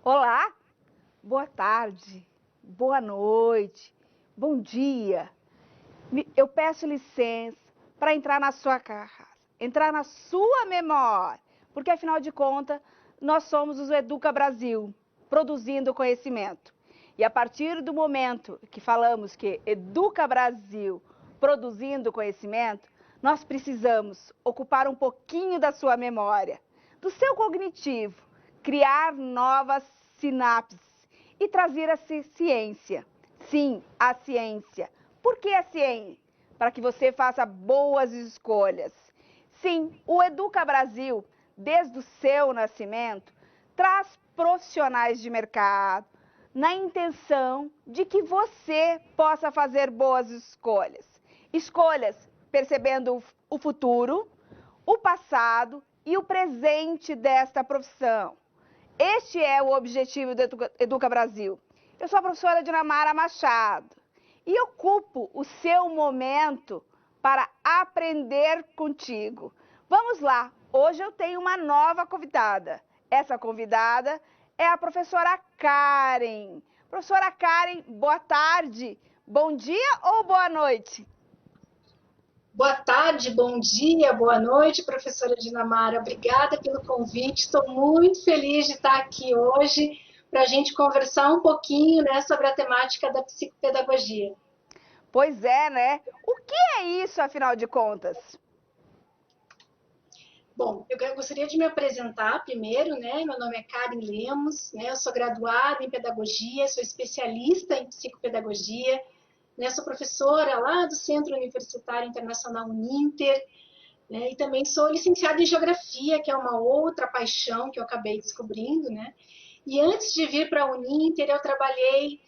Olá, boa tarde, boa noite, bom dia. Eu peço licença para entrar na sua casa, entrar na sua memória, porque afinal de contas, nós somos o Educa Brasil, produzindo conhecimento. E a partir do momento que falamos que Educa Brasil, produzindo conhecimento, nós precisamos ocupar um pouquinho da sua memória, do seu cognitivo, criar novas sinapses e trazer a ciência. Sim, a ciência. Por que a ciência? Para que você faça boas escolhas. Sim, o Educa Brasil, desde o seu nascimento, traz profissionais de mercado na intenção de que você possa fazer boas escolhas. Escolhas percebendo o futuro, o passado e o presente desta profissão. Este é o objetivo do Educa Brasil. Eu sou a professora Dinamara Machado e ocupo o seu momento para aprender contigo. Vamos lá, hoje eu tenho uma nova convidada. Essa convidada é a professora Karen. Professora Karen, boa tarde, bom dia ou boa noite? Boa tarde, bom dia, boa noite, professora Dinamara. Obrigada pelo convite. Estou muito feliz de estar aqui hoje para a gente conversar um pouquinho, né, sobre a temática da psicopedagogia. Pois é, né? O que é isso, afinal de contas? Bom, eu gostaria de me apresentar primeiro, né? Meu nome é Karen Lemos, né? Eu sou graduada em pedagogia, sou especialista em psicopedagogia, né? Sou professora lá do Centro Universitário Internacional Uninter, né? E também sou licenciada em Geografia, que é uma outra paixão que eu acabei descobrindo, né? E antes de vir para a Uninter, eu trabalhei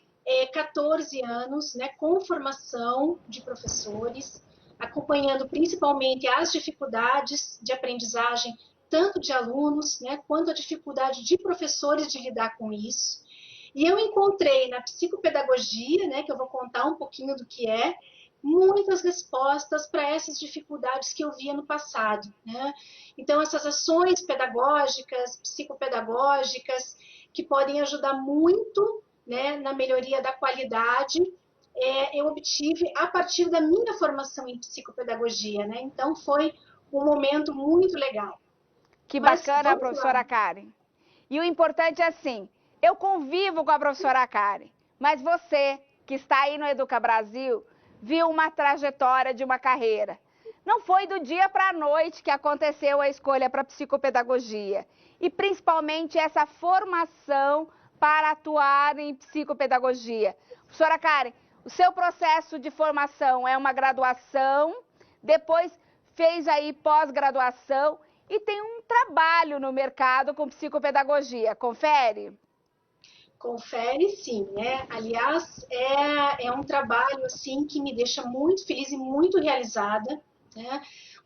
14 anos, né, com formação de professores, acompanhando principalmente as dificuldades de aprendizagem, tanto de alunos, né, quanto a dificuldade de professores de lidar com isso. E eu encontrei na psicopedagogia, né, que eu vou contar um pouquinho do que é, muitas respostas para essas dificuldades que eu via no passado, né? Então, essas ações pedagógicas, psicopedagógicas, que podem ajudar muito, né, na melhoria da qualidade, eu obtive a partir da minha formação em psicopedagogia, né? Então, foi um momento muito legal. Que Mas bacana, vamos lá. professora Karen. E o importante é assim, eu convivo com a professora Karen, mas você que está aí no Educa Brasil, viu uma trajetória de uma carreira. Não foi do dia para a noite que aconteceu a escolha para psicopedagogia. E principalmente essa formação para atuar em psicopedagogia. Professora Karen, o seu processo de formação é uma graduação, depois fez aí pós-graduação e tem um trabalho no mercado com psicopedagogia. Confere? Confere, sim, né? Aliás, é um trabalho assim que me deixa muito feliz e muito realizada, né?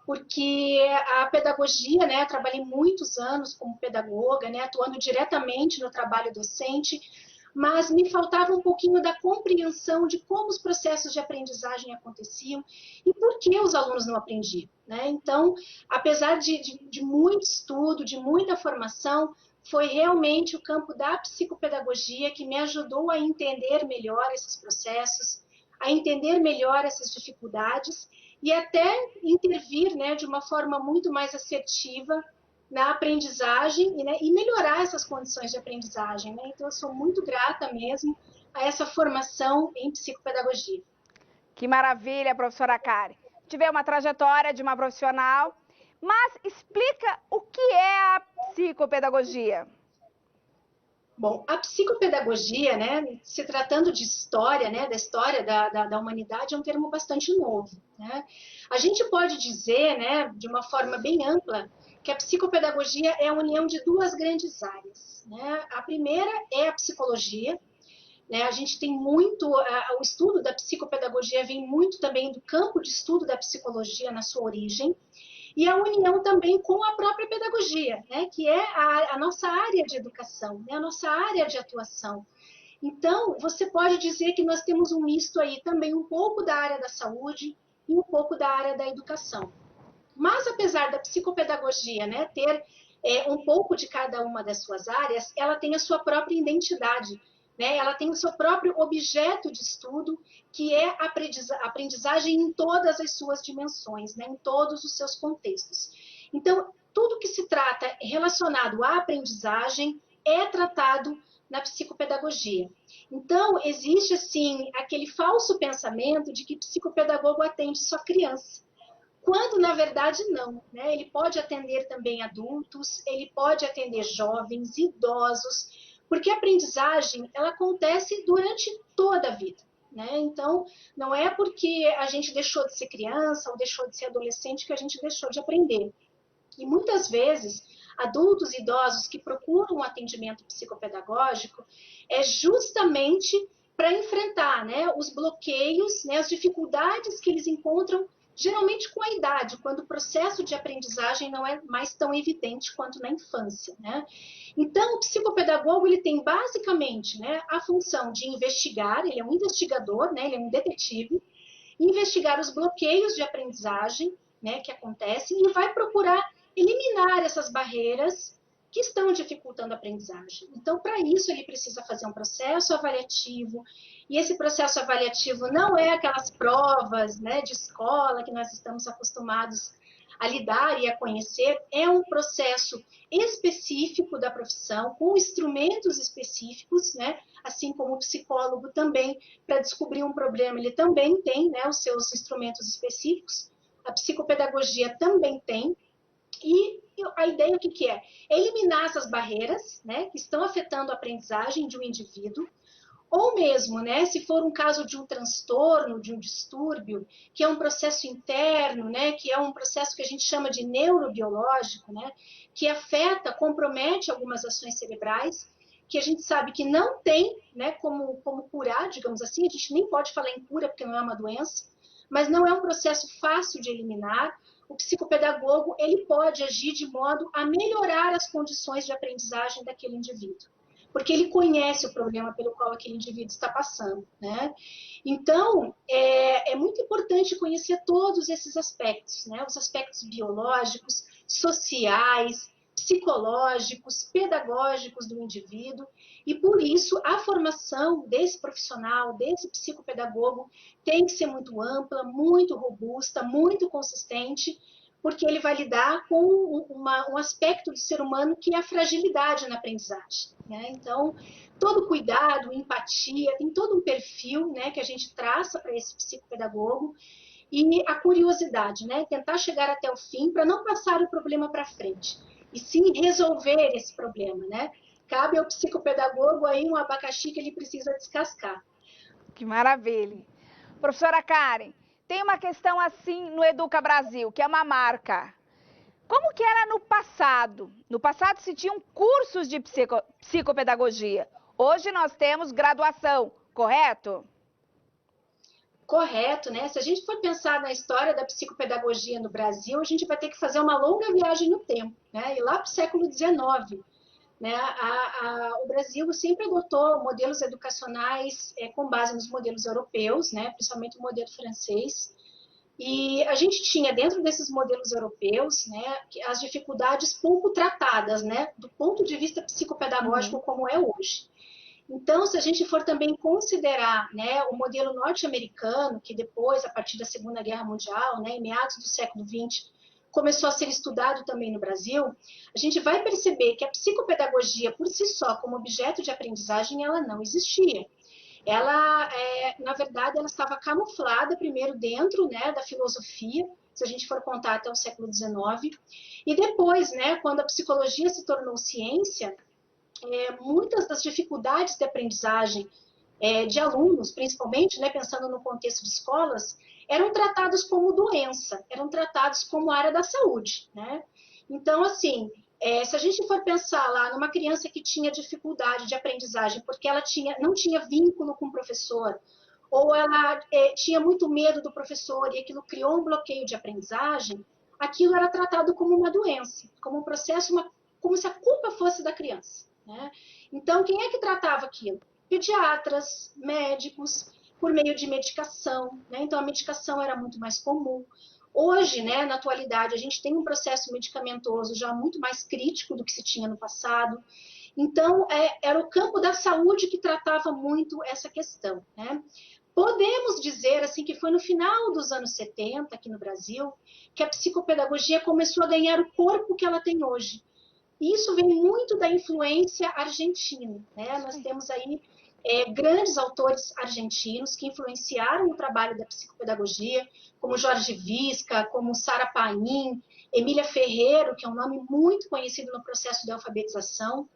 Porque a pedagogia, né? Trabalhei muitos anos como pedagoga, né? Atuando diretamente no trabalho docente, mas me faltava um pouquinho da compreensão de como os processos de aprendizagem aconteciam e por que os alunos não aprendiam, né? Então, apesar de muito estudo, de muita formação, foi realmente o campo da psicopedagogia que me ajudou a entender melhor esses processos, a entender melhor essas dificuldades e até intervir, né, de uma forma muito mais assertiva na aprendizagem e melhorar essas condições de aprendizagem, né? Então, eu sou muito grata mesmo a essa formação em psicopedagogia. Que maravilha, professora Karen. Tive uma trajetória de uma profissional, mas explica o que é a psicopedagogia. Bom, a psicopedagogia, né, se tratando de história, né, da história da humanidade, é um termo bastante novo, né? A gente pode dizer, né, de uma forma bem ampla, que a psicopedagogia é a união de duas grandes áreas, né? A primeira é a psicologia, né? A gente tem muito, o estudo da psicopedagogia vem muito também do campo de estudo da psicologia na sua origem, e a união também com a própria pedagogia, né, que é a nossa área de educação, né, a nossa área de atuação. Então, você pode dizer que nós temos um misto aí também um pouco da área da saúde e um pouco da área da educação. Mas, apesar da psicopedagogia, né, ter um pouco de cada uma das suas áreas, ela tem a sua própria identidade, né? Ela tem o seu próprio objeto de estudo, que é a aprendizagem em todas as suas dimensões, né? Em todos os seus contextos. Então, tudo que se trata relacionado à aprendizagem é tratado na psicopedagogia. Então, existe, assim, aquele falso pensamento de que psicopedagogo atende só criança, quando, na verdade, não, né? Ele pode atender também adultos, ele pode atender jovens, idosos, porque a aprendizagem, ela acontece durante toda a vida, né? Então, não é porque a gente deixou de ser criança ou deixou de ser adolescente que a gente deixou de aprender. E muitas vezes, adultos e idosos que procuram um atendimento psicopedagógico é justamente para enfrentar, né, os bloqueios, né, as dificuldades que eles encontram geralmente com a idade, quando o processo de aprendizagem não é mais tão evidente quanto na infância, né? Então, o psicopedagogo, ele tem basicamente, né, a função de investigar, ele é um investigador, né, ele é um detetive, investigar os bloqueios de aprendizagem, né, que acontecem e vai procurar eliminar essas barreiras que estão dificultando a aprendizagem. Então, para isso, ele precisa fazer um processo avaliativo, e esse processo avaliativo não é aquelas provas, né, de escola que nós estamos acostumados a lidar e a conhecer, é um processo específico da profissão, com instrumentos específicos, né, assim como o psicólogo também, para descobrir um problema, ele também tem, né, os seus instrumentos específicos, a psicopedagogia também tem, e a ideia o que é? É eliminar essas barreiras, né, que estão afetando a aprendizagem de um indivíduo, ou mesmo, né, se for um caso de um transtorno, de um distúrbio, que é um processo interno, né, que é um processo que a gente chama de neurobiológico, né, que afeta, compromete algumas ações cerebrais, que a gente sabe que não tem, né, como curar, digamos assim, a gente nem pode falar em cura porque não é uma doença, mas não é um processo fácil de eliminar. O psicopedagogo, ele pode agir de modo a melhorar as condições de aprendizagem daquele indivíduo, porque ele conhece o problema pelo qual aquele indivíduo está passando, né? Então, é muito importante conhecer todos esses aspectos, né? Os aspectos biológicos, sociais, psicológicos, pedagógicos do indivíduo, e por isso a formação desse profissional, desse psicopedagogo, tem que ser muito ampla, muito robusta, muito consistente, porque ele vai lidar com um aspecto do ser humano que é a fragilidade na aprendizagem, né? Então, todo cuidado, empatia, tem todo um perfil, né, que a gente traça para esse psicopedagogo, e a curiosidade, né, tentar chegar até o fim para não passar o problema para frente, e sim resolver esse problema, né? Cabe ao psicopedagogo aí um abacaxi que ele precisa descascar. Que maravilha. Professora Karen, tem uma questão assim no Educa Brasil, que é uma marca. Como que era no passado? No passado se tinham cursos de psicopedagogia. Hoje nós temos graduação, correto? Correto, né? Se a gente for pensar na história da psicopedagogia no Brasil, a gente vai ter que fazer uma longa viagem no tempo, né? E lá para o século XIX, né? O Brasil sempre adotou modelos educacionais com base nos modelos europeus, né? Principalmente o modelo francês. E a gente tinha dentro desses modelos europeus, né, as dificuldades pouco tratadas, né, do ponto de vista psicopedagógico como é hoje. Então, se a gente for também considerar, né, o modelo norte-americano, que depois, a partir da Segunda Guerra Mundial, né, em meados do século XX, começou a ser estudado também no Brasil, a gente vai perceber que a psicopedagogia por si só, como objeto de aprendizagem, ela não existia. Ela, na verdade, ela estava camuflada primeiro dentro, né, da filosofia, se a gente for contar até o século XIX, e depois, né, quando a psicologia se tornou ciência, muitas das dificuldades de aprendizagem de alunos, principalmente, né, pensando no contexto de escolas, eram tratados como doença, eram tratados como área da saúde, né? Então, assim, se a gente for pensar lá numa criança que tinha dificuldade de aprendizagem porque ela não tinha vínculo com o professor, ou ela tinha muito medo do professor e aquilo criou um bloqueio de aprendizagem, aquilo era tratado como uma doença, como um processo, como se a culpa fosse da criança, né? Então, quem é que tratava aquilo? Pediatras, médicos, por meio de medicação, né? Então a medicação era muito mais comum. Hoje, né, na atualidade, a gente tem um processo medicamentoso já muito mais crítico do que se tinha no passado. Então, era o campo da saúde que tratava muito essa questão, né? Podemos dizer assim que foi no final dos anos 70, aqui no Brasil, que a psicopedagogia começou a ganhar o corpo que ela tem hoje. E isso vem muito da influência argentina, né? Nós temos aí grandes autores argentinos que influenciaram o trabalho da psicopedagogia, como Jorge Visca, como Sara Paim, Emília Ferreiro, que é um nome muito conhecido no processo de alfabetização.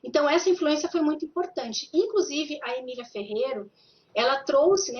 Então, essa influência foi muito importante. Inclusive, a Emília Ferreiro, ela trouxe, né,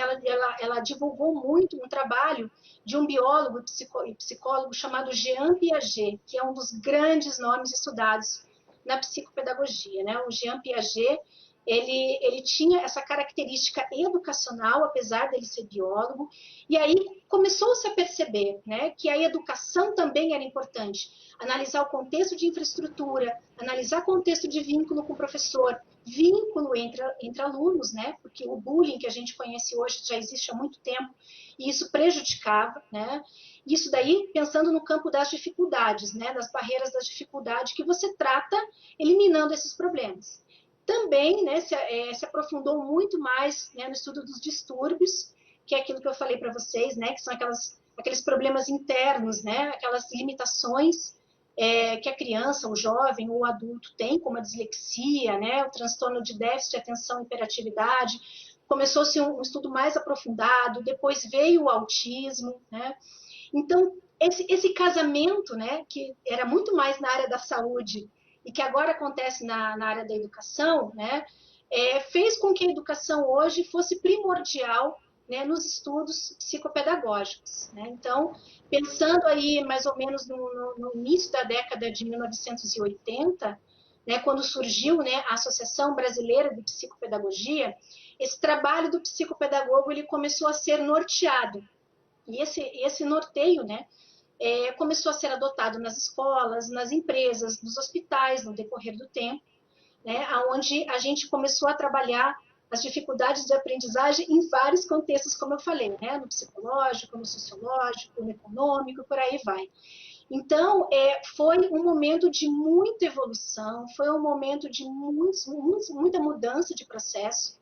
ela divulgou muito um trabalho de um biólogo e psicólogo chamado Jean Piaget, que é um dos grandes nomes estudados na psicopedagogia, né? O Jean Piaget, ele tinha essa característica educacional, apesar dele ser biólogo, e aí começou-se a perceber, né, que a educação também era importante. Analisar o contexto de infraestrutura, analisar o contexto de vínculo com o professor, vínculo entre alunos, né, porque o bullying que a gente conhece hoje já existe há muito tempo, e isso prejudicava, né, isso daí pensando no campo das dificuldades, né, das barreiras das dificuldades que você trata eliminando esses problemas. Também, né, se aprofundou muito mais, né, no estudo dos distúrbios, que é aquilo que eu falei para vocês, né, que são aqueles problemas internos, né, aquelas limitações que a criança, o jovem ou o adulto tem, como a dislexia, né, o transtorno de déficit de atenção e hiperatividade. Começou-se um estudo mais aprofundado, depois veio o autismo, né. Então, esse casamento, né, que era muito mais na área da saúde e que agora acontece na área da educação, né, fez com que a educação hoje fosse primordial, né, nos estudos psicopedagógicos, né? Então, pensando aí mais ou menos no início da década de 1980, né, quando surgiu, né, a Associação Brasileira de Psicopedagogia, esse trabalho do psicopedagogo ele começou a ser norteado. E esse norteio, né, começou a ser adotado nas escolas, nas empresas, nos hospitais, no decorrer do tempo, né, onde a gente começou a trabalhar as dificuldades de aprendizagem em vários contextos, como eu falei, né, no psicológico, no sociológico, no econômico, por aí vai. Então, foi um momento de muita evolução, foi um momento de muita mudança de processo,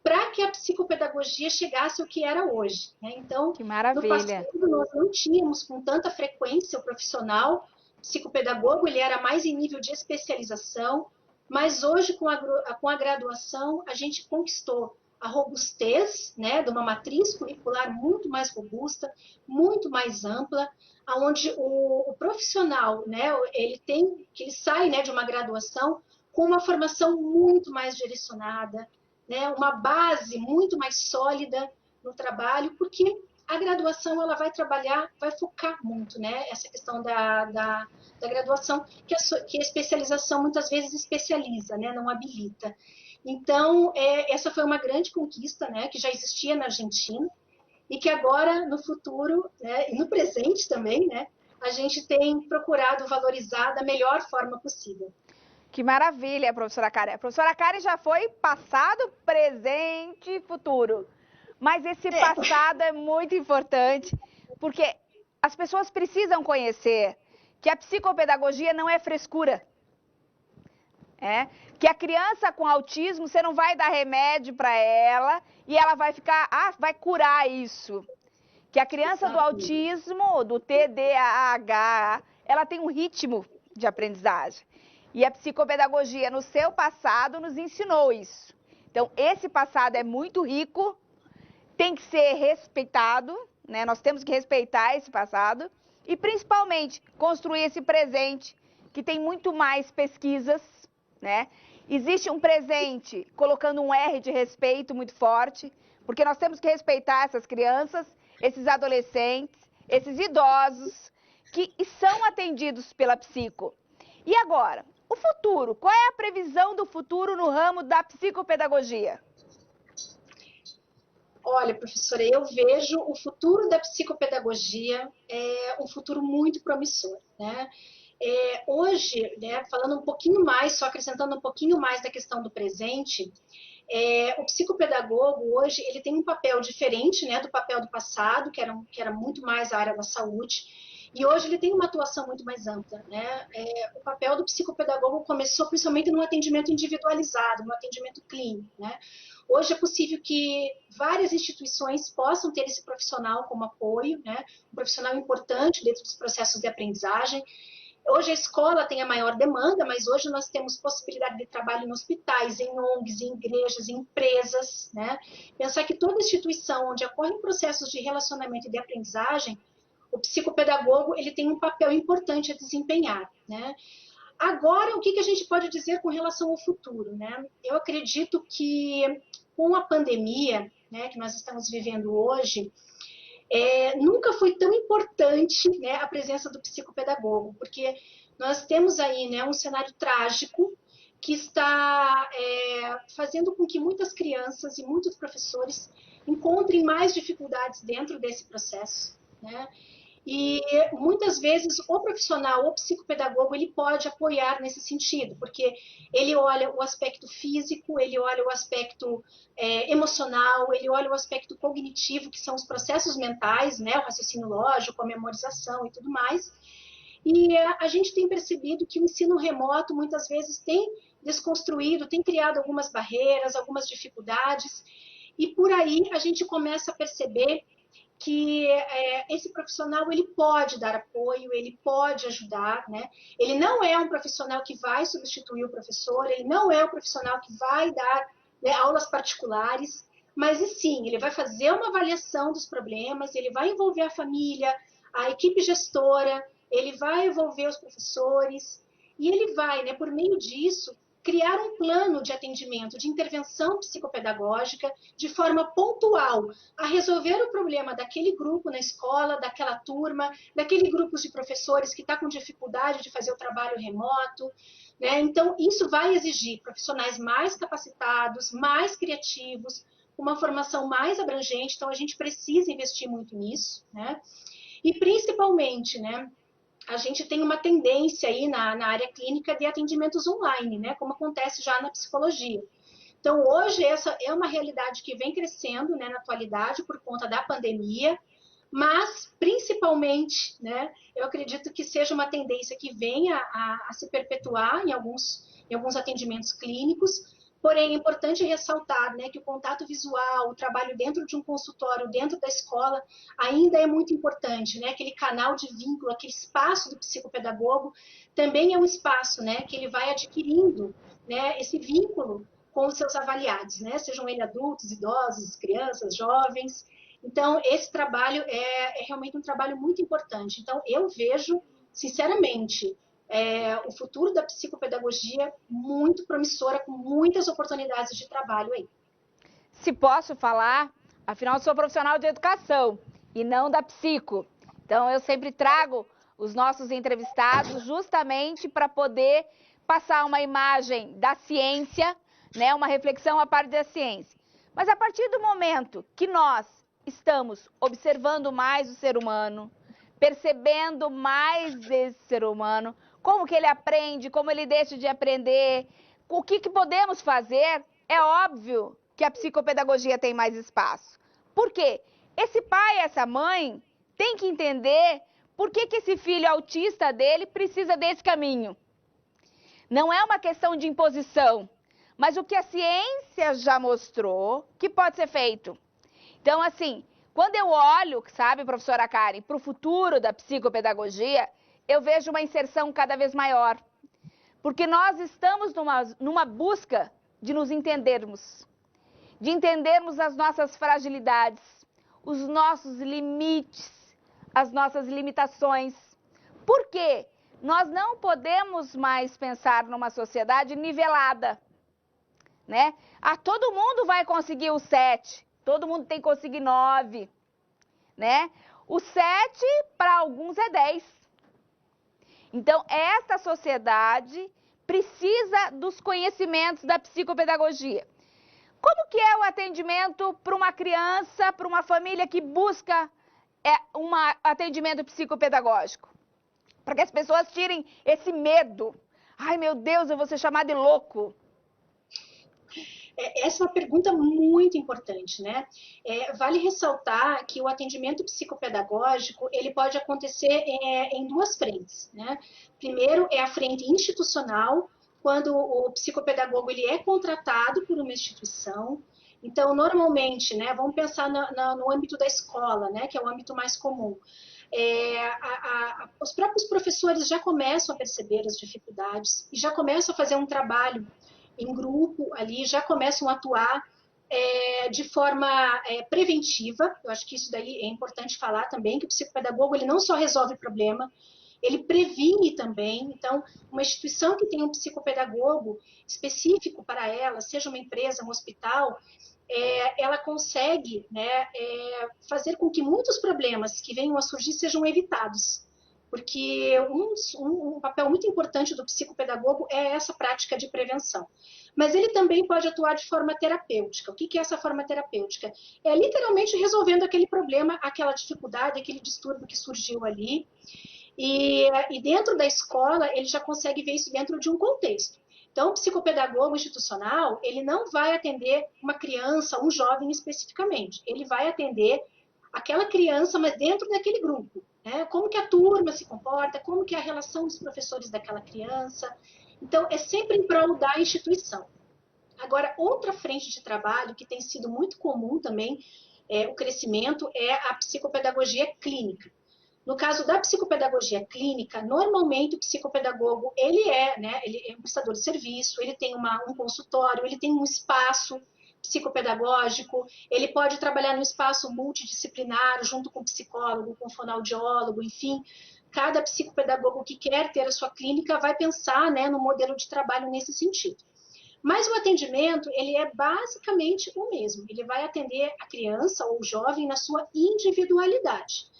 para que a psicopedagogia chegasse ao que era hoje, né? Então, Que no passado, maravilha. nós não tínhamos com tanta frequência o profissional psicopedagogo, ele era mais em nível de especialização, mas hoje, com a graduação, a gente conquistou a robustez, né, de uma matriz curricular muito mais robusta, muito mais ampla, onde o profissional, né, ele sai, né, de uma graduação com uma formação muito mais direcionada, né, uma base muito mais sólida no trabalho, porque a graduação ela vai trabalhar, vai focar muito, né, essa questão da graduação, que a especialização muitas vezes especializa, né, não habilita. Então, essa foi uma grande conquista, né, que já existia na Argentina, e que agora, no futuro, né, e no presente também, né, a gente tem procurado valorizar da melhor forma possível. Que maravilha, professora Karen. A professora Karen já foi passado, presente e futuro. Mas esse passado é muito importante, porque as pessoas precisam conhecer que a psicopedagogia não é frescura. Que a criança com autismo, você não vai dar remédio para ela e ela vai ficar, vai curar isso. Que a criança do autismo, do TDAH, ela tem um ritmo de aprendizagem. E a psicopedagogia, no seu passado, nos ensinou isso. Então, esse passado é muito rico, tem que ser respeitado, né? Nós temos que respeitar esse passado e, principalmente, construir esse presente, que tem muito mais pesquisas, né? Existe um presente colocando um R de respeito muito forte, porque nós temos que respeitar essas crianças, esses adolescentes, esses idosos, que são atendidos pela psico. E agora, o futuro? Qual é a previsão do futuro no ramo da psicopedagogia? Olha, professora, eu vejo o futuro da psicopedagogia um futuro muito promissor, né? Hoje, né, falando um pouquinho mais, só acrescentando um pouquinho mais da questão do presente, O psicopedagogo hoje ele tem um papel diferente, né, do papel do passado, que era muito mais a área da saúde, e hoje ele tem uma atuação muito mais ampla, né? O papel do psicopedagogo começou principalmente no atendimento individualizado, no atendimento clínico, né? Hoje é possível que várias instituições possam ter esse profissional como apoio, né? Um profissional importante dentro dos processos de aprendizagem. Hoje a escola tem a maior demanda, mas hoje nós temos possibilidade de trabalho em hospitais, em ONGs, em igrejas, em empresas, né? Pensar que toda instituição onde ocorrem processos de relacionamento e de aprendizagem, o psicopedagogo ele tem um papel importante a desempenhar, né? Agora, o que a gente pode dizer com relação ao futuro, né? Eu acredito que com a pandemia, né, que nós estamos vivendo hoje, nunca foi tão importante, né, a presença do psicopedagogo, porque nós temos aí, né, um cenário trágico que está fazendo com que muitas crianças e muitos professores encontrem mais dificuldades dentro desse processo, né? E muitas vezes o profissional, o psicopedagogo, ele pode apoiar nesse sentido, porque ele olha o aspecto físico, ele olha o aspecto emocional, ele olha o aspecto cognitivo, que são os processos mentais, né, o raciocínio lógico, a memorização e tudo mais. E a gente tem percebido que o ensino remoto muitas vezes tem desconstruído, tem criado algumas barreiras, algumas dificuldades, e por aí a gente começa a perceber que esse profissional ele pode dar apoio, ele pode ajudar, né? Ele não é um profissional que vai substituir o professor, ele não é um profissional que vai dar, né, aulas particulares, mas e sim, ele vai fazer uma avaliação dos problemas, ele vai envolver a família, a equipe gestora, ele vai envolver os professores, e ele vai, né, por meio disso, criar um plano de atendimento, de intervenção psicopedagógica, de forma pontual, a resolver o problema daquele grupo na escola, daquela turma, daquele grupo de professores que está com dificuldade de fazer o trabalho remoto, né? Então, isso vai exigir profissionais mais capacitados, mais criativos, uma formação mais abrangente, então a gente precisa investir muito nisso, né? E principalmente, né, a gente tem uma tendência aí na área clínica de atendimentos online, né, como acontece já na psicologia. Então, hoje, essa é uma realidade que vem crescendo, né, na atualidade, por conta da pandemia, mas, principalmente, né, eu acredito que seja uma tendência que venha a se perpetuar em alguns atendimentos clínicos. Porém, é importante ressaltar, né, que o contato visual, o trabalho dentro de um consultório, dentro da escola, ainda é muito importante, né? Aquele canal de vínculo, aquele espaço do psicopedagogo, também é um espaço, né, que ele vai adquirindo, né, esse vínculo com os seus avaliados, né? Sejam eles adultos, idosos, crianças, jovens. Então, esse trabalho é realmente um trabalho muito importante. Então, eu vejo, sinceramente, o futuro da psicopedagogia muito promissora, com muitas oportunidades de trabalho aí. Se posso falar, afinal sou profissional de educação e não da psico. Então eu sempre trago os nossos entrevistados justamente para poder passar uma imagem da ciência, né, uma reflexão a par da ciência. Mas a partir do momento que nós estamos observando mais o ser humano, percebendo mais esse ser humano, como que ele aprende, como ele deixa de aprender, o que podemos fazer, é óbvio que a psicopedagogia tem mais espaço. Por quê? Esse pai, essa mãe, tem que entender por que esse filho autista dele precisa desse caminho. Não é uma questão de imposição, mas o que a ciência já mostrou que pode ser feito. Então, assim, quando eu olho, sabe, professora Karen, para o futuro da psicopedagogia, eu vejo uma inserção cada vez maior. Porque nós estamos numa busca de nos entendermos, de entendermos as nossas fragilidades, os nossos limites, as nossas limitações. Por quê? Nós não podemos mais pensar numa sociedade nivelada, né? Todo mundo vai conseguir o 7, todo mundo tem que conseguir 9, né? O 7 para alguns é 10. Então, esta sociedade precisa dos conhecimentos da psicopedagogia. Como que é o atendimento para uma criança, para uma família que busca um atendimento psicopedagógico? Para que as pessoas tirem esse medo. Ai, meu Deus, eu vou ser chamada de louco. Essa é uma pergunta muito importante, né? Vale ressaltar que o atendimento psicopedagógico ele pode acontecer em duas frentes, né? Primeiro é a frente institucional, quando o psicopedagogo ele é contratado por uma instituição. Então, normalmente, né, vamos pensar no âmbito da escola, né, que é o âmbito mais comum. Os próprios professores já começam a perceber as dificuldades e já começam a fazer um trabalho em grupo ali, já começam a atuar de forma preventiva. Eu acho que isso daí é importante falar também, que o psicopedagogo ele não só resolve o problema, ele previne também. Então, uma instituição que tem um psicopedagogo específico para ela, seja uma empresa, um hospital, ela consegue, né, fazer com que muitos problemas que venham a surgir sejam evitados. Porque um papel muito importante do psicopedagogo é essa prática de prevenção. Mas ele também pode atuar de forma terapêutica. O que é essa forma terapêutica? É literalmente resolvendo aquele problema, aquela dificuldade, aquele distúrbio que surgiu ali. E dentro da escola, ele já consegue ver isso dentro de um contexto. Então, o psicopedagogo institucional, ele não vai atender uma criança, um jovem especificamente. Ele vai atender aquela criança, mas dentro daquele grupo. Né? Como que a turma se comporta, como que é a relação dos professores daquela criança. Então, é sempre em prol da instituição. Agora, outra frente de trabalho que tem sido muito comum também, o crescimento, é a psicopedagogia clínica. No caso da psicopedagogia clínica, normalmente o psicopedagogo, ele é um prestador de serviço, ele tem um consultório, ele tem um espaço psicopedagógico, ele pode trabalhar no espaço multidisciplinar, junto com psicólogo, com fonoaudiólogo, enfim. Cada psicopedagogo que quer ter a sua clínica vai pensar, né, no modelo de trabalho nesse sentido. Mas o atendimento, ele é basicamente o mesmo. Ele vai atender a criança ou o jovem na sua individualidade.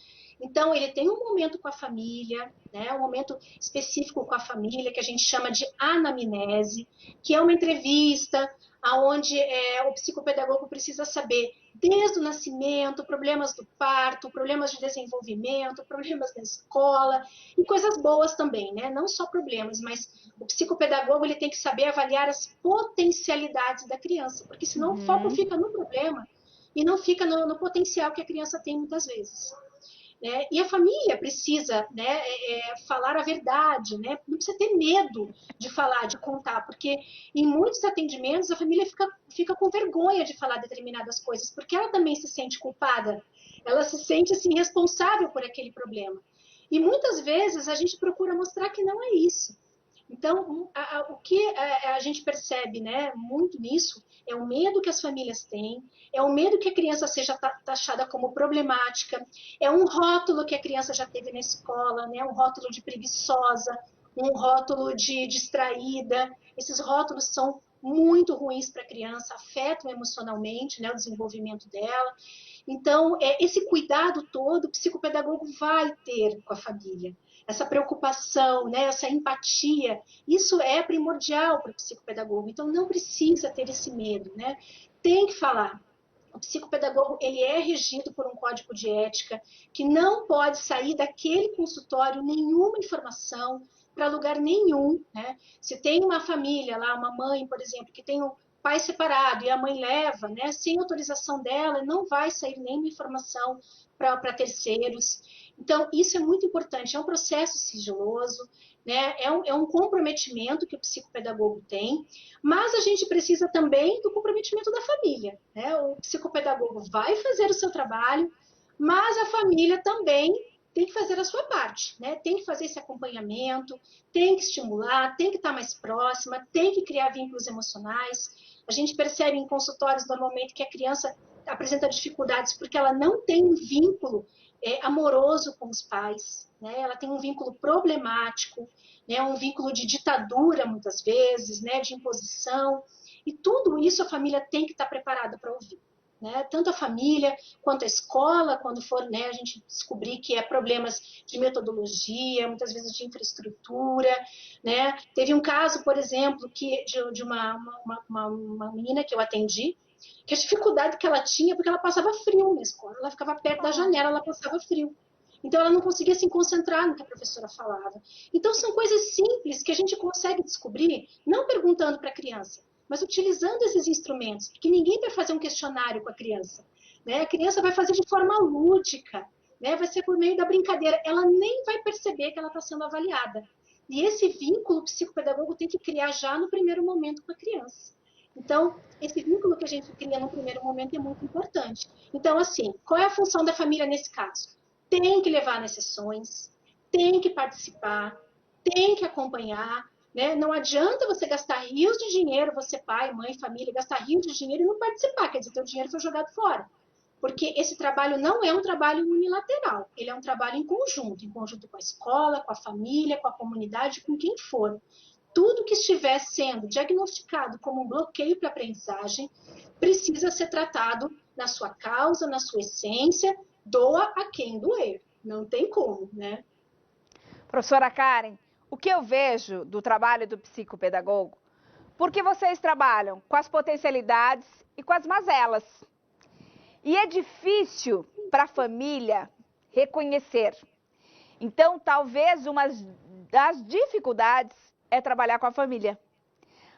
Então, ele tem um momento com a família, né, um momento específico com a família, que a gente chama de anamnese, que é uma entrevista onde o psicopedagogo precisa saber, desde o nascimento, problemas do parto, problemas de desenvolvimento, problemas da escola, e coisas boas também, né? Não só problemas, mas o psicopedagogo ele tem que saber avaliar as potencialidades da criança, porque senão o foco fica no problema e não fica no potencial que a criança tem muitas vezes. E a família precisa, né, falar a verdade, né? Não precisa ter medo de falar, de contar, porque em muitos atendimentos a família fica com vergonha de falar determinadas coisas, porque ela também se sente culpada, ela se sente assim, responsável por aquele problema. E muitas vezes a gente procura mostrar que não é isso. Então, o que a gente percebe, né, muito nisso é o medo que as famílias têm, é o medo que a criança seja taxada como problemática, é um rótulo que a criança já teve na escola, né, um rótulo de preguiçosa, um rótulo de distraída. Esses rótulos são muito ruins para a criança, afetam emocionalmente, né, o desenvolvimento dela. Então, esse cuidado todo o psicopedagogo vai ter com a família. Essa preocupação, né, essa empatia, isso é primordial para o psicopedagogo. Então, não precisa ter esse medo, né? Tem que falar. O psicopedagogo ele é regido por um código de ética que não pode sair daquele consultório nenhuma informação para lugar nenhum, né? Se tem uma família lá, uma mãe, por exemplo, que tem um pai separado e a mãe leva, né, sem autorização dela, não vai sair nenhuma informação para terceiros. Então, isso é muito importante, é um processo sigiloso, né? É um comprometimento que o psicopedagogo tem, mas a gente precisa também do comprometimento da família, né? O psicopedagogo vai fazer o seu trabalho, mas a família também tem que fazer a sua parte, né? Tem que fazer esse acompanhamento, tem que estimular, tem que estar mais próxima, tem que criar vínculos emocionais. A gente percebe em consultórios normalmente que a criança apresenta dificuldades porque ela não tem um vínculo amoroso com os pais, né? Ela tem um vínculo problemático, né? Um vínculo de ditadura muitas vezes, né? De imposição, e tudo isso a família tem que estar preparada para ouvir. Né? Tanto a família quanto a escola, quando for, né, a gente descobrir que é problemas de metodologia, muitas vezes de infraestrutura, né? Teve um caso, por exemplo, de uma menina que eu atendi, que a dificuldade que ela tinha, porque ela passava frio na escola, ela ficava perto da janela, ela passava frio. Então, ela não conseguia se concentrar no que a professora falava. Então, são coisas simples que a gente consegue descobrir, não perguntando para a criança, mas utilizando esses instrumentos, porque ninguém vai fazer um questionário com a criança, né? A criança vai fazer de forma lúdica, né? Vai ser por meio da brincadeira, ela nem vai perceber que ela está sendo avaliada. E esse vínculo o psicopedagogo tem que criar já no primeiro momento com a criança. Então, esse vínculo que a gente cria no primeiro momento é muito importante. Então, assim, qual é a função da família nesse caso? Tem que levar nas sessões, tem que participar, tem que acompanhar, né? Não adianta você gastar rios de dinheiro, você pai, mãe, família, gastar rios de dinheiro e não participar, quer dizer, teu dinheiro foi jogado fora. Porque esse trabalho não é um trabalho unilateral, ele é um trabalho em conjunto com a escola, com a família, com a comunidade, com quem for. Tudo que estiver sendo diagnosticado como um bloqueio para a aprendizagem precisa ser tratado na sua causa, na sua essência, doa a quem doer. Não tem como, né? Professora Karen, o que eu vejo do trabalho do psicopedagogo, porque vocês trabalham com as potencialidades e com as mazelas. E é difícil para a família reconhecer. Então, talvez uma das dificuldades é trabalhar com a família.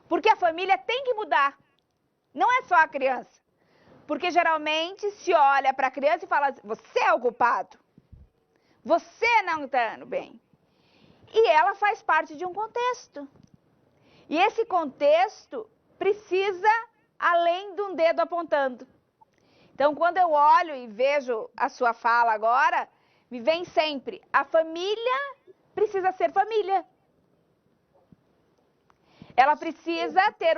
Porque a família tem que mudar. Não é só a criança. Porque geralmente se olha para a criança e fala, você é o culpado. Você não está indo bem. E ela faz parte de um contexto. E esse contexto precisa além de um dedo apontando. Então, quando eu olho e vejo a sua fala agora, me vem sempre, a família precisa ser família. Ela precisa ter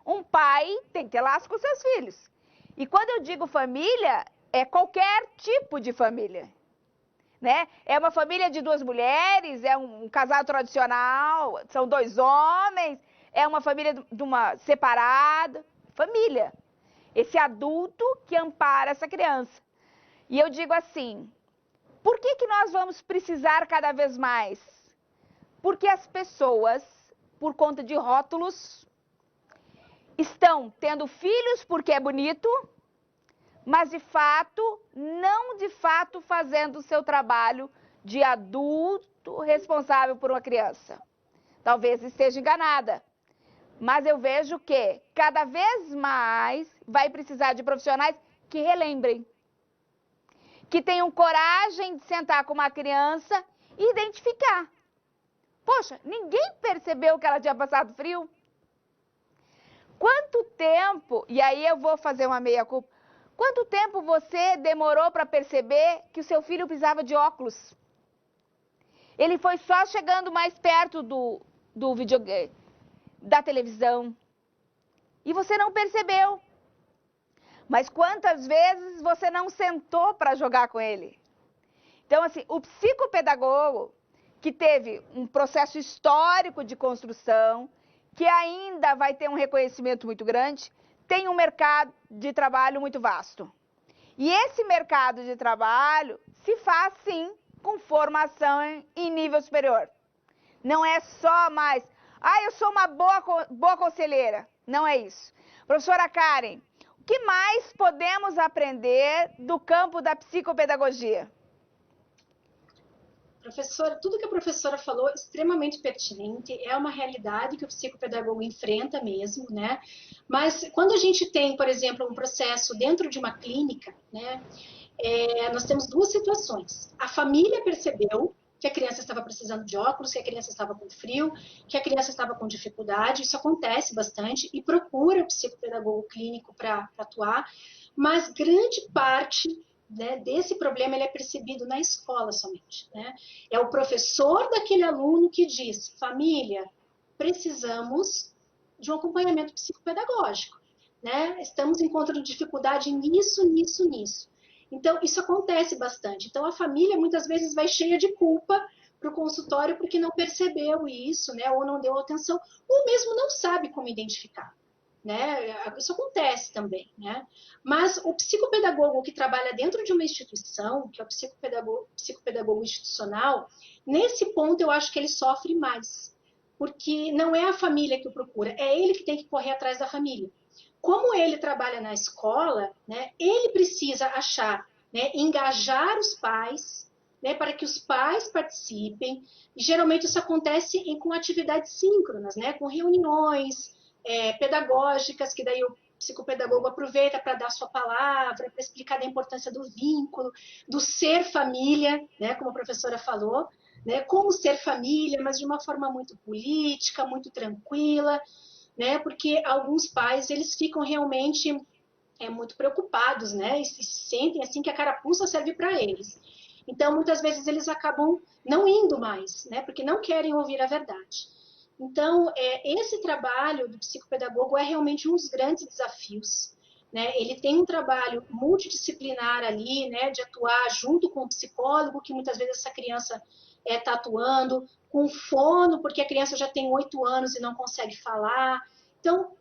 um pai tem que ter laço com seus filhos. E quando eu digo família, é qualquer tipo de família. Né? É uma família de duas mulheres, é um casal tradicional, são dois homens, é uma família de uma separada, família. Esse adulto que ampara essa criança. E eu digo assim, por que nós vamos precisar cada vez mais? Porque as pessoas, por conta de rótulos, estão tendo filhos porque é bonito, mas de fato, não de fato fazendo o seu trabalho de adulto responsável por uma criança. Talvez esteja enganada. Mas eu vejo que cada vez mais vai precisar de profissionais que relembrem. Que tenham coragem de sentar com uma criança e identificar. Poxa, ninguém percebeu que ela tinha passado frio? Quanto tempo, e aí eu vou fazer uma meia-culpa, quanto tempo você demorou para perceber que o seu filho precisava de óculos? Ele foi só chegando mais perto do videogame, da televisão. E você não percebeu. Mas quantas vezes você não sentou para jogar com ele? Então, assim, o psicopedagogo, que teve um processo histórico de construção, que ainda vai ter um reconhecimento muito grande, tem um mercado de trabalho muito vasto. E esse mercado de trabalho se faz, sim, com formação em nível superior. Não é só mais, eu sou uma boa conselheira. Não é isso. Professora Karen, o que mais podemos aprender do campo da psicopedagogia? Professora, tudo que a professora falou é extremamente pertinente, é uma realidade que o psicopedagogo enfrenta mesmo, né? Mas quando a gente tem, por exemplo, um processo dentro de uma clínica, né? Nós temos duas situações. A família percebeu que a criança estava precisando de óculos, que a criança estava com frio, que a criança estava com dificuldade, isso acontece bastante, e procura o psicopedagogo clínico para atuar, mas grande parte, né, desse problema ele é percebido na escola somente. Né? É o professor daquele aluno que diz, família, precisamos de um acompanhamento psicopedagógico. Né? Estamos encontrando dificuldade nisso, nisso, nisso. Então, isso acontece bastante. Então, a família muitas vezes vai cheia de culpa para o consultório porque não percebeu isso, né? Ou não deu atenção, ou mesmo não sabe como identificar. Né? Isso acontece também. Né? Mas o psicopedagogo que trabalha dentro de uma instituição, que é o psicopedagogo institucional, nesse ponto eu acho que ele sofre mais. Porque não é a família que o procura, é ele que tem que correr atrás da família. Como ele trabalha na escola, né, ele precisa achar, né, engajar os pais, né, para que os pais participem. E, geralmente isso acontece com atividades síncronas, né, com reuniões, pedagógicas, que daí o psicopedagogo aproveita para dar sua palavra, para explicar da importância do vínculo, do ser família, né, como a professora falou, né, como ser família, mas de uma forma muito política, muito tranquila, né, porque alguns pais eles ficam realmente muito preocupados, né, e se sentem assim que a carapuça serve para eles. Então, muitas vezes eles acabam não indo mais, né, porque não querem ouvir a verdade. Então, esse trabalho do psicopedagogo é realmente um dos grandes desafios, né? Ele tem um trabalho multidisciplinar ali, né, de atuar junto com o psicólogo, que muitas vezes essa criança está atuando, com fono, porque a criança já tem 8 anos e não consegue falar. Então,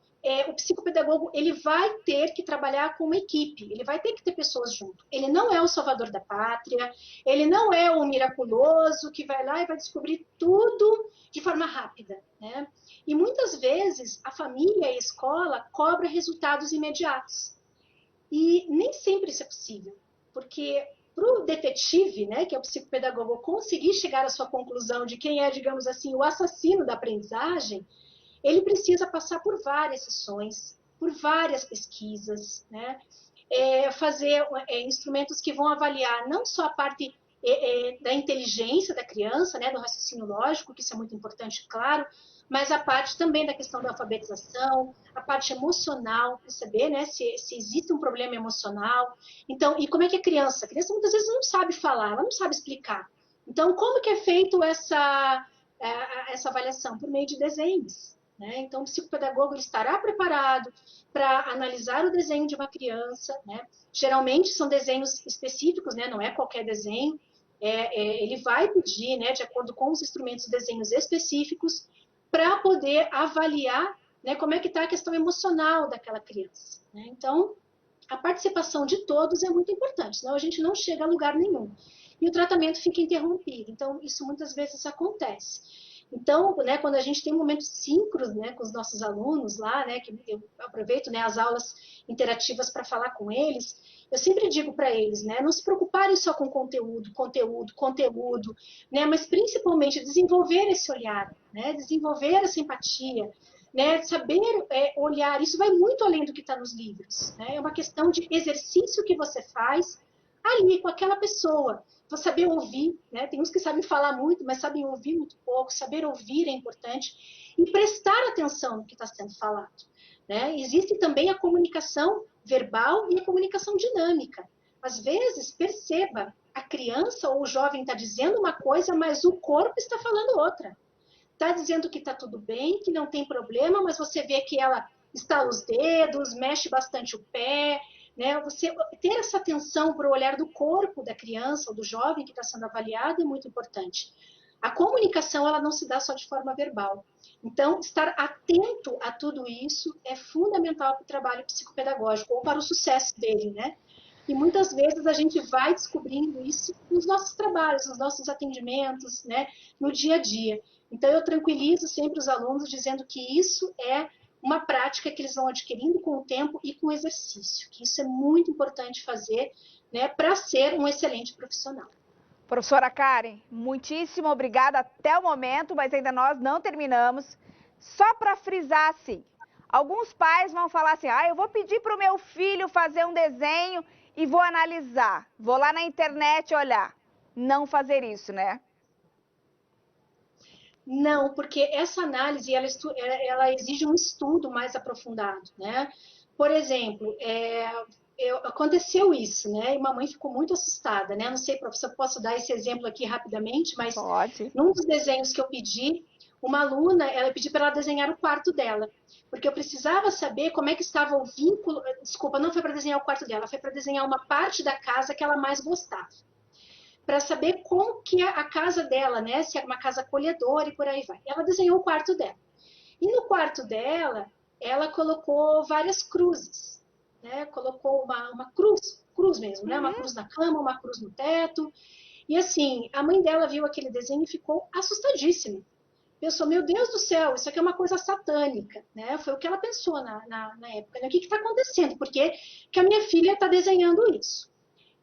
o psicopedagogo ele vai ter que trabalhar com uma equipe, ele vai ter que ter pessoas junto. Ele não é o salvador da pátria, ele não é o miraculoso que vai lá e vai descobrir tudo de forma rápida, né? E muitas vezes a família e a escola cobram resultados imediatos. E nem sempre isso é possível, porque para o detetive, né, que é o psicopedagogo, conseguir chegar à sua conclusão de quem é, digamos assim, o assassino da aprendizagem, ele precisa passar por várias sessões, por várias pesquisas, né? Fazer instrumentos que vão avaliar não só a parte da inteligência da criança, né, do raciocínio lógico, que isso é muito importante, claro, mas a parte também da questão da alfabetização, a parte emocional, para saber, né, se existe um problema emocional. Então, e como é que a criança muitas vezes não sabe falar, ela não sabe explicar. Então, como que é feito essa avaliação? Por meio de desenhos. Né? Então, o psicopedagogo ele estará preparado para analisar o desenho de uma criança. Né? Geralmente são desenhos específicos, né? Não é qualquer desenho. Ele vai pedir, né, de acordo com os instrumentos, desenhos específicos para poder avaliar, né, como é que está a questão emocional daquela criança. Né? Então, a participação de todos é muito importante, senão a gente não chega a lugar nenhum. E o tratamento fica interrompido. Então, isso muitas vezes acontece. Então, né, quando a gente tem momentos síncronos, né, com os nossos alunos lá, né, que eu aproveito, né, as aulas interativas para falar com eles, eu sempre digo para eles, né, não se preocuparem só com conteúdo, né, mas principalmente desenvolver esse olhar, né, desenvolver essa empatia, né, saber olhar, isso vai muito além do que está nos livros, né, é uma questão de exercício que você faz ali com aquela pessoa. Você saber ouvir, né? Tem uns que sabem falar muito, mas sabem ouvir muito pouco. Saber ouvir é importante e prestar atenção no que está sendo falado. Né? Existe também a comunicação verbal e a comunicação dinâmica. Às vezes, perceba, a criança ou o jovem está dizendo uma coisa, mas o corpo está falando outra. Está dizendo que está tudo bem, que não tem problema, mas você vê que ela estala os dedos, mexe bastante o pé, né? Você ter essa atenção para o olhar do corpo da criança ou do jovem que está sendo avaliado é muito importante. A comunicação ela não se dá só de forma verbal. Então, estar atento a tudo isso é fundamental para o trabalho psicopedagógico ou para o sucesso dele, né? E muitas vezes a gente vai descobrindo isso nos nossos trabalhos, nos nossos atendimentos, né? No dia a dia. Então, eu tranquilizo sempre os alunos dizendo que isso é uma prática que eles vão adquirindo com o tempo e com o exercício, que isso é muito importante fazer, né, para ser um excelente profissional. Professora Karen, muitíssimo obrigada até o momento, mas ainda nós não terminamos. Só para frisar assim, alguns pais vão falar assim, eu vou pedir para o meu filho fazer um desenho e vou analisar, vou lá na internet olhar. Não fazer isso, né? Não, porque essa análise ela exige um estudo mais aprofundado, né? Por exemplo, aconteceu isso, né? E mamãe ficou muito assustada, né? Não sei, professor, posso dar esse exemplo aqui rapidamente, mas pode. Num dos desenhos que eu pedi, uma aluna, ela pediu para ela desenhar o quarto dela, porque eu precisava saber como é que estava o vínculo. Desculpa, não foi para desenhar o quarto dela, foi para desenhar uma parte da casa que ela mais gostava, para saber como que é a casa dela, né? Se é uma casa acolhedora e por aí vai. Ela desenhou o quarto dela. E no quarto dela, ela colocou várias cruzes, né? Colocou uma cruz mesmo, né? Uma cruz na cama, uma cruz no teto. E assim, a mãe dela viu aquele desenho e ficou assustadíssima. Pensou, meu Deus do céu, isso aqui é uma coisa satânica, né? Foi o que ela pensou na época. Né? O que está acontecendo? Por que a minha filha está desenhando isso?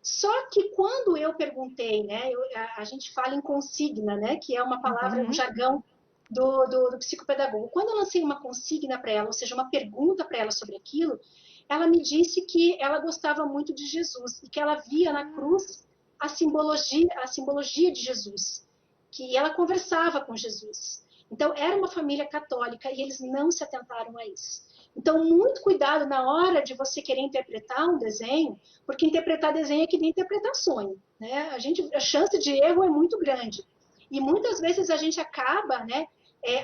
Só que quando eu perguntei, né, a gente fala em consigna, né, que é uma palavra, um jargão do psicopedagogo. Quando eu lancei uma consigna para ela, ou seja, uma pergunta para ela sobre aquilo, ela me disse que ela gostava muito de Jesus e que ela via na cruz a simbologia de Jesus, que ela conversava com Jesus. Então, era uma família católica e eles não se atentaram a isso. Então, muito cuidado na hora de você querer interpretar um desenho, porque interpretar desenho é que nem interpretar sonho, né? A chance de erro é muito grande. E muitas vezes a gente acaba, né,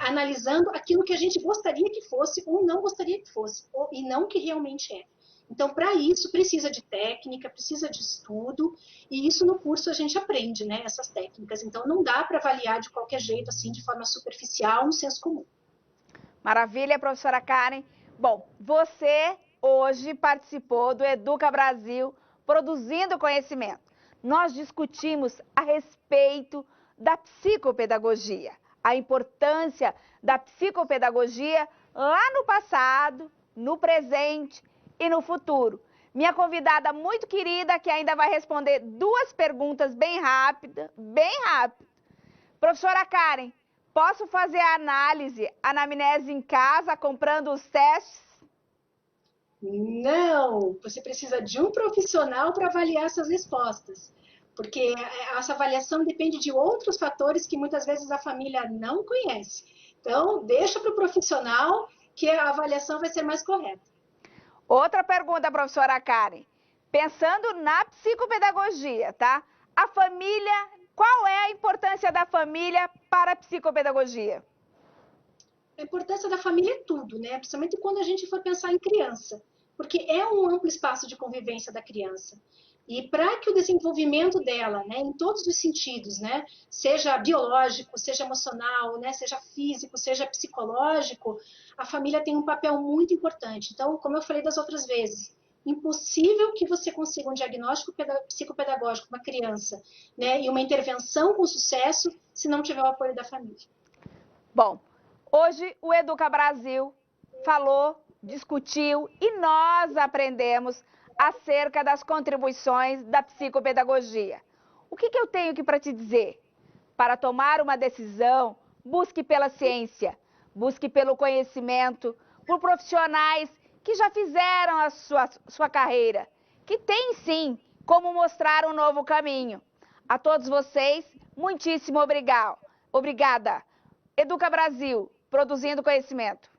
analisando aquilo que a gente gostaria que fosse ou não gostaria que fosse, e não que realmente é. Então, para isso, precisa de técnica, precisa de estudo, e isso no curso a gente aprende, né, essas técnicas. Então, não dá para avaliar de qualquer jeito, assim, de forma superficial, no senso comum. Maravilha, professora Karen. Bom, você hoje participou do Educa Brasil Produzindo Conhecimento. Nós discutimos a respeito da psicopedagogia, a importância da psicopedagogia lá no passado, no presente e no futuro. Minha convidada muito querida, que ainda vai responder 2 perguntas bem rápidas, Professora Karen, posso fazer a anamnese em casa, comprando os testes? Não, você precisa de um profissional para avaliar essas respostas, porque essa avaliação depende de outros fatores que muitas vezes a família não conhece. Então, deixa para o profissional que a avaliação vai ser mais correta. Outra pergunta, professora Karen. Pensando na psicopedagogia, tá? A família, qual é a importância da família para a psicopedagogia? A importância da família é tudo, né? Principalmente quando a gente for pensar em criança, porque é um amplo espaço de convivência da criança. E para que o desenvolvimento dela, né, em todos os sentidos, né, seja biológico, seja emocional, né, seja físico, seja psicológico, a família tem um papel muito importante. Então, como eu falei das outras vezes, impossível que você consiga um diagnóstico psicopedagógico para uma criança, né, e uma intervenção com sucesso se não tiver o apoio da família. Bom, hoje o Educa Brasil falou, discutiu e nós aprendemos acerca das contribuições da psicopedagogia. O que eu tenho aqui para te dizer? Para tomar uma decisão, busque pela ciência, busque pelo conhecimento, por profissionais que já fizeram a sua carreira, que tem sim como mostrar um novo caminho. A todos vocês, muitíssimo obrigada. Educa Brasil, produzindo conhecimento.